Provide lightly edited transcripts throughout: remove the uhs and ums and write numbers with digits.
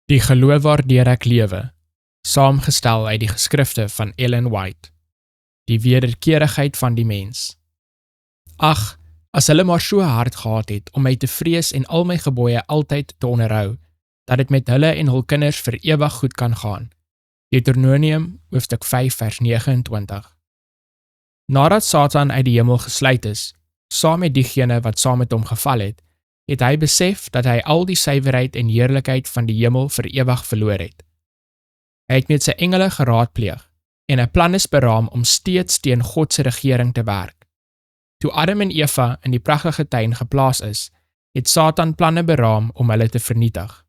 Die geloof waardeur ek lewe, saamgestel uit die geskrifte van Ellen White. Die wederkerigheid van die mens. Ag, as hulle maar so hard gehad het om my te vrees en al my gebooie altyd te onderhou, dat dit met hulle en hul kinders vir ewig goed kan gaan. Deuteronomium hoofstuk 5 vers 29. Nadat Satan uit die hemel gesluit is, saam met diegene wat saam met hom geval het hy besef dat hy al die suiwerheid en heerlikheid van die hemel vir ewig verloor het. Hy het met sy engele geraadpleeg en 'n plan is beraam om steeds teen God se regering te werk. Toe Adam en Eva in die pragtige tuin geplaas is, het Satan planne beraam om hulle te vernietig.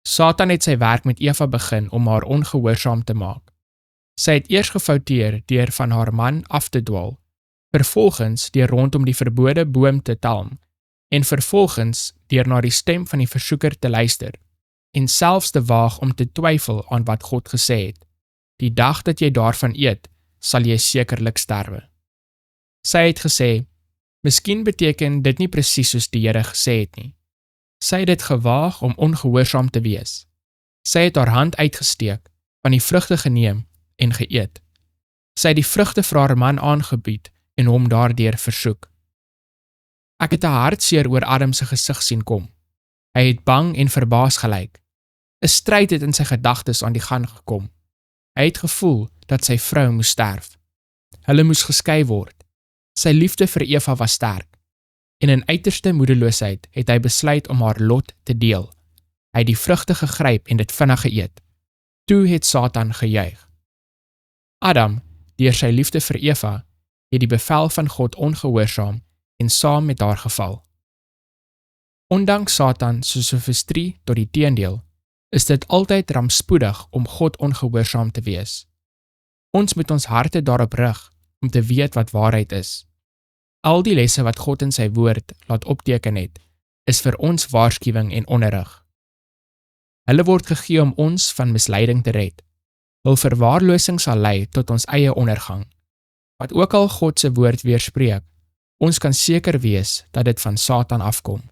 Satan het sy werk met Eva begin om haar ongehoorsaam te maak. Sy het eers gefouteer deur van haar man af te dwaal, vervolgens deur rondom die verbode boom te talm, en vervolgens deur na die stem van die versoeker te luister, en selfs te waag om te twyfel aan wat God gesê het. Die dag dat jy daarvan eet, sal jy sekerlik sterwe. Sy het gesê, miskien beteken dit nie presies soos die Here gesê het nie. Sy het dit gewaag om ongehoorsaam te wees. Sy het haar hand uitgesteek, van die vrugte geneem en geëet. Sy het die vrugte vir haar man aangebied en hom daardeur versoek. Ek het 'n hartseer oor Adam se gesig sien kom. Hy het bang en verbaas gelyk. 'n Stryd het in sy gedagtes aan die gang gekom. Hy het gevoel dat sy vrou moes sterf. Hulle moes geskei word. Sy liefde vir Eva was sterk. En in uiterste moedeloosheid het hy besluit om haar lot te deel. Hy het die vrugte gegryp en dit vinnig geëet. Toe het Satan gejuig. Adam, deur sy liefde vir Eva, het die bevel van God ongehoorsaam en saam met haar geval. Ondanks Satan se sofistrie tot die teendeel, is dit altyd rampspoedig om God ongehoorsaam te wees. Ons moet ons harte daarop rig om te weet wat waarheid is. Al die lesse wat God in sy woord laat opteken het, is vir ons waarskuwing en onderrig. Hulle word gegee om ons van misleiding te red. Hul verwaarlosing sal lei tot ons eie ondergang. Wat ook al God se woord weerspreek, ons kan seker wees dat dit van Satan afkom.